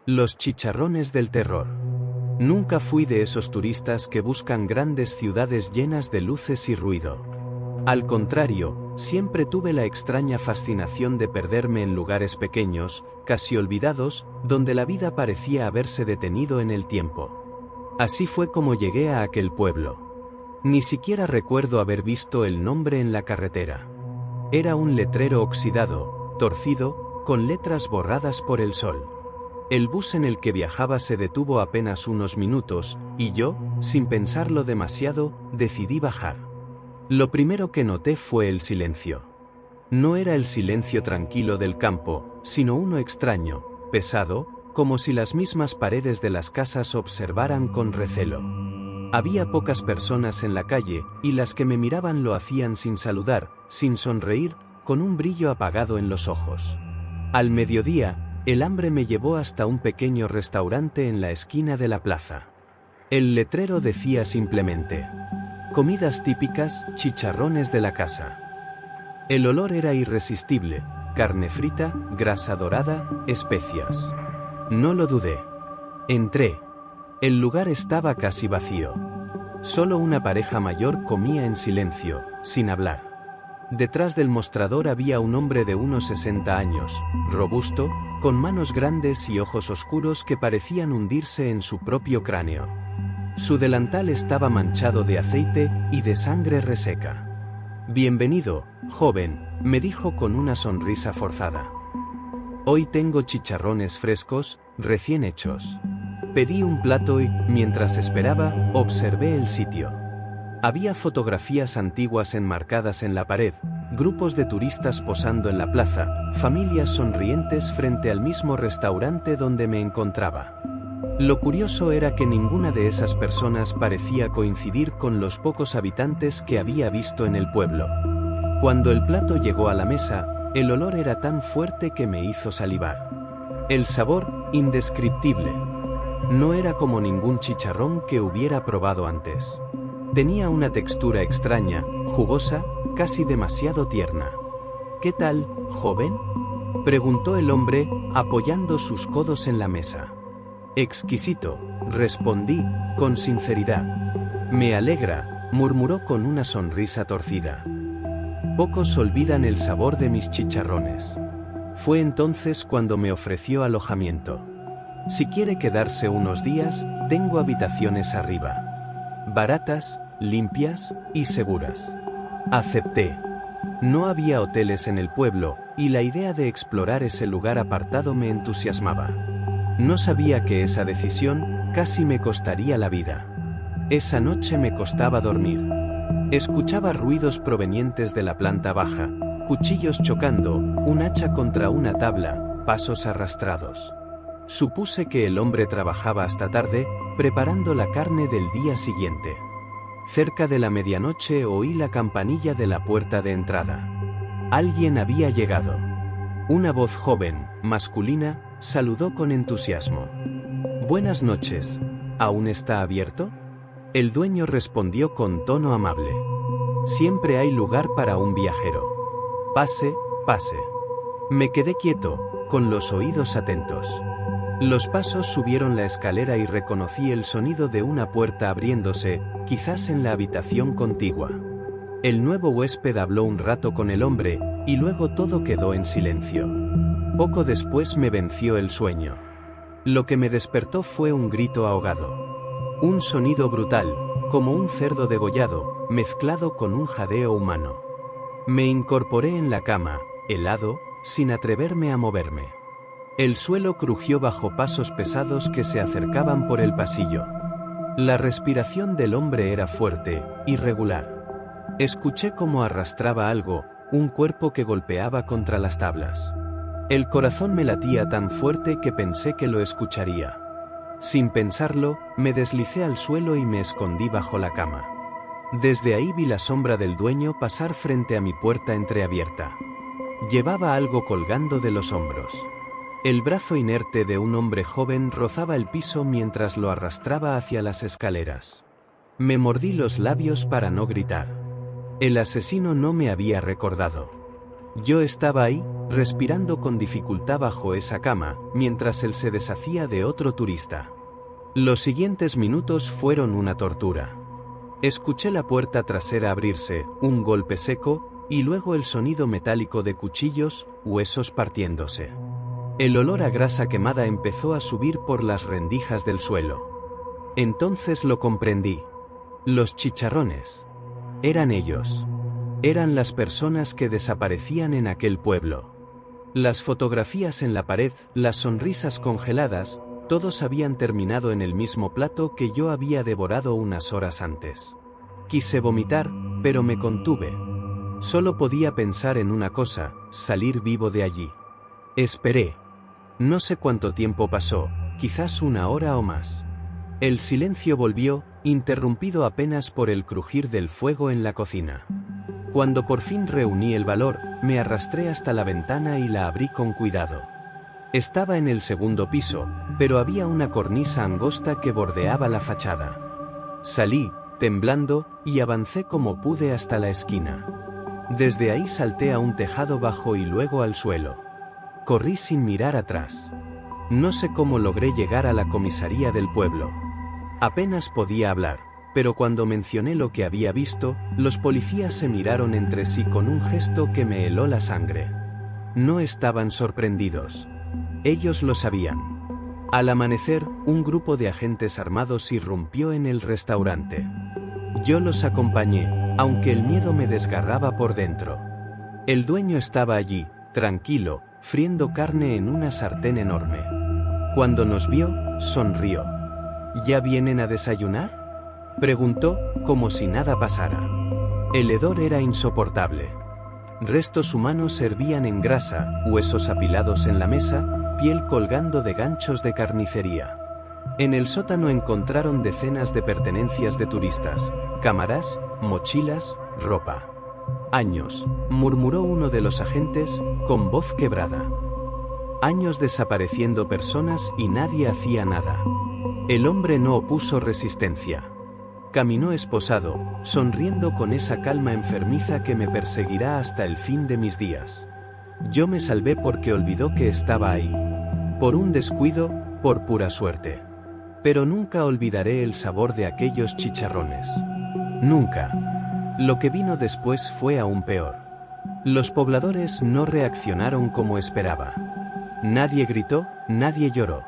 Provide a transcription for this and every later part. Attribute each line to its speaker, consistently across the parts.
Speaker 1: Los chicharrones del terror. Nunca fui de esos turistas que buscan grandes ciudades llenas de luces y ruido. Al contrario, siempre tuve la extraña fascinación de perderme en lugares pequeños, casi olvidados, donde la vida parecía haberse detenido en el tiempo. Así fue como llegué a aquel pueblo. Ni siquiera recuerdo haber visto el nombre en la carretera. Era un letrero oxidado, torcido, con letras borradas por el sol. El bus en el que viajaba se detuvo apenas unos minutos, y yo, sin pensarlo demasiado, decidí bajar. Lo primero que noté fue el silencio. No era el silencio tranquilo del campo, sino uno extraño, pesado, como si las mismas paredes de las casas observaran con recelo. Había pocas personas en la calle, y las que me miraban lo hacían sin saludar, sin sonreír, con un brillo apagado en los ojos. Al mediodía, el hambre me llevó hasta un pequeño restaurante en la esquina de la plaza. El letrero decía simplemente: comidas típicas, chicharrones de la casa. El olor era irresistible: carne frita, grasa dorada, especias. No lo dudé. Entré. El lugar estaba casi vacío. Solo una pareja mayor comía en silencio, sin hablar. Detrás del mostrador había un hombre de unos 60 años, robusto, con manos grandes y ojos oscuros que parecían hundirse en su propio cráneo. Su delantal estaba manchado de aceite y de sangre reseca. Bienvenido, joven, me dijo con una sonrisa forzada. Hoy tengo chicharrones frescos, recién hechos. Pedí un plato y, mientras esperaba, observé el sitio. Había fotografías antiguas enmarcadas en la pared, grupos de turistas posando en la plaza, familias sonrientes frente al mismo restaurante donde me encontraba. Lo curioso era que ninguna de esas personas parecía coincidir con los pocos habitantes que había visto en el pueblo. Cuando el plato llegó a la mesa, el olor era tan fuerte que me hizo salivar. El sabor, indescriptible. No era como ningún chicharrón que hubiera probado antes. Tenía una textura extraña, jugosa, casi demasiado tierna. ¿Qué tal, joven?, preguntó el hombre, apoyando sus codos en la mesa. Exquisito, respondí, con sinceridad. Me alegra, murmuró con una sonrisa torcida. Pocos olvidan el sabor de mis chicharrones. Fue entonces cuando me ofreció alojamiento. Si quiere quedarse unos días, tengo habitaciones arriba. Baratas, limpias y seguras. Acepté. No había hoteles en el pueblo, y la idea de explorar ese lugar apartado me entusiasmaba. No sabía que esa decisión casi me costaría la vida. Esa noche me costaba dormir. Escuchaba ruidos provenientes de la planta baja, cuchillos chocando, un hacha contra una tabla, pasos arrastrados. Supuse que el hombre trabajaba hasta tarde, preparando la carne del día siguiente. Cerca de la medianoche oí la campanilla de la puerta de entrada. Alguien había llegado. Una voz joven, masculina, saludó con entusiasmo. Buenas noches, ¿aún está abierto? El dueño respondió con tono amable. Siempre hay lugar para un viajero. Pase, pase. Me quedé quieto, con los oídos atentos. Los pasos subieron la escalera y reconocí el sonido de una puerta abriéndose, quizás en la habitación contigua. El nuevo huésped habló un rato con el hombre, y luego todo quedó en silencio. Poco después me venció el sueño. Lo que me despertó fue un grito ahogado. Un sonido brutal, como un cerdo degollado, mezclado con un jadeo humano. Me incorporé en la cama, helado, sin atreverme a moverme. El suelo crujió bajo pasos pesados que se acercaban por el pasillo. La respiración del hombre era fuerte, irregular. Escuché cómo arrastraba algo, un cuerpo que golpeaba contra las tablas. El corazón me latía tan fuerte que pensé que lo escucharía. Sin pensarlo, me deslicé al suelo y me escondí bajo la cama. Desde ahí vi la sombra del dueño pasar frente a mi puerta entreabierta. Llevaba algo colgando de los hombros. El brazo inerte de un hombre joven rozaba el piso mientras lo arrastraba hacia las escaleras. Me mordí los labios para no gritar. El asesino no me había recordado. Yo estaba ahí, respirando con dificultad bajo esa cama, mientras él se deshacía de otro turista. Los siguientes minutos fueron una tortura. Escuché la puerta trasera abrirse, un golpe seco, y luego el sonido metálico de cuchillos, huesos partiéndose. El olor a grasa quemada empezó a subir por las rendijas del suelo. Entonces lo comprendí. Los chicharrones. Eran ellos. Eran las personas que desaparecían en aquel pueblo. Las fotografías en la pared, las sonrisas congeladas, todos habían terminado en el mismo plato que yo había devorado unas horas antes. Quise vomitar, pero me contuve. Solo podía pensar en una cosa, salir vivo de allí. Esperé. No sé cuánto tiempo pasó, quizás una hora o más. El silencio volvió, interrumpido apenas por el crujir del fuego en la cocina. Cuando por fin reuní el valor, me arrastré hasta la ventana y la abrí con cuidado. Estaba en el segundo piso, pero había una cornisa angosta que bordeaba la fachada. Salí, temblando, y avancé como pude hasta la esquina. Desde ahí salté a un tejado bajo y luego al suelo. Corrí sin mirar atrás. No sé cómo logré llegar a la comisaría del pueblo. Apenas podía hablar, pero cuando mencioné lo que había visto, los policías se miraron entre sí con un gesto que me heló la sangre. No estaban sorprendidos. Ellos lo sabían. Al amanecer, un grupo de agentes armados irrumpió en el restaurante. Yo los acompañé, aunque el miedo me desgarraba por dentro. El dueño estaba allí, tranquilo, friendo carne en una sartén enorme. Cuando nos vio, sonrió. ¿Ya vienen a desayunar?, preguntó, como si nada pasara. El hedor era insoportable. Restos humanos servían en grasa, huesos apilados en la mesa, piel colgando de ganchos de carnicería. En el sótano encontraron decenas de pertenencias de turistas, cámaras, mochilas, ropa. Años, murmuró uno de los agentes, con voz quebrada. Años desapareciendo personas y nadie hacía nada. El hombre no opuso resistencia. Caminó esposado, sonriendo con esa calma enfermiza que me perseguirá hasta el fin de mis días. Yo me salvé porque olvidó que estaba ahí. Por un descuido, por pura suerte. Pero nunca olvidaré el sabor de aquellos chicharrones. Nunca. Lo que vino después fue aún peor. Los pobladores no reaccionaron como esperaba. Nadie gritó, nadie lloró.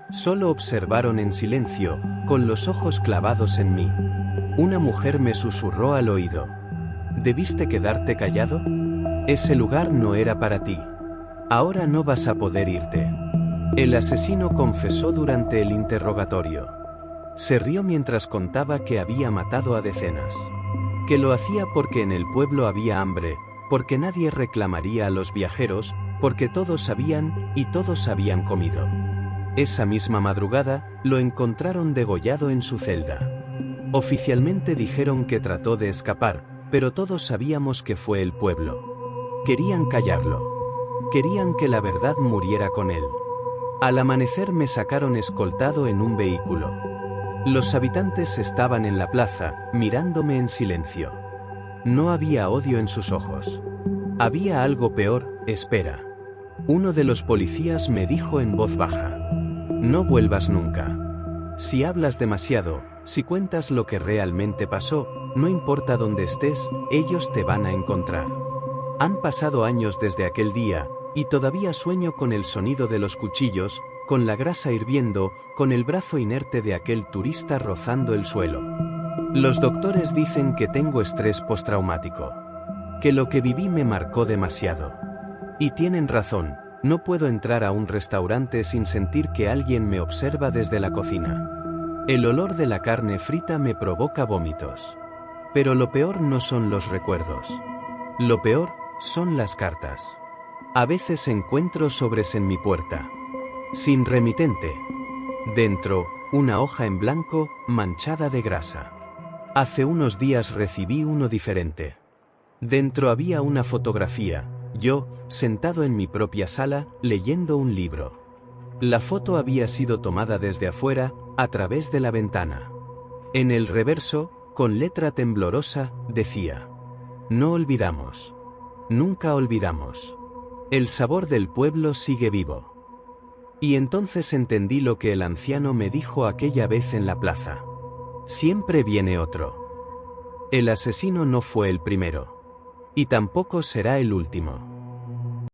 Speaker 1: Solo observaron en silencio, con los ojos clavados en mí. Una mujer me susurró al oído. ¿Debiste quedarte callado? Ese lugar no era para ti. Ahora no vas a poder irte. El asesino confesó durante el interrogatorio. Se rió mientras contaba que había matado a decenas. Que lo hacía porque en el pueblo había hambre, porque nadie reclamaría a los viajeros, porque todos sabían y todos habían comido. Esa misma madrugada, lo encontraron degollado en su celda. Oficialmente dijeron que trató de escapar, pero todos sabíamos que fue el pueblo. Querían callarlo. Querían que la verdad muriera con él. Al amanecer me sacaron escoltado en un vehículo. Los habitantes estaban en la plaza, mirándome en silencio. No había odio en sus ojos. Había algo peor, espera. Uno de los policías me dijo en voz baja. No vuelvas nunca. Si hablas demasiado, si cuentas lo que realmente pasó, no importa dónde estés, ellos te van a encontrar. Han pasado años desde aquel día, y todavía sueño con el sonido de los cuchillos, con la grasa hirviendo, con el brazo inerte de aquel turista rozando el suelo. Los doctores dicen que tengo estrés postraumático. Que lo que viví me marcó demasiado. Y tienen razón, no puedo entrar a un restaurante sin sentir que alguien me observa desde la cocina. El olor de la carne frita me provoca vómitos. Pero lo peor no son los recuerdos. Lo peor son las cartas. A veces encuentro sobres en mi puerta. Sin remitente. Dentro, una hoja en blanco, manchada de grasa. Hace unos días recibí uno diferente. Dentro había una fotografía, yo, sentado en mi propia sala, leyendo un libro. La foto había sido tomada desde afuera, a través de la ventana. En el reverso, con letra temblorosa, decía: No olvidamos. Nunca olvidamos. El sabor del pueblo sigue vivo. Y entonces entendí lo que el anciano me dijo aquella vez en la plaza. Siempre viene otro. El asesino no fue el primero. Y tampoco será el último.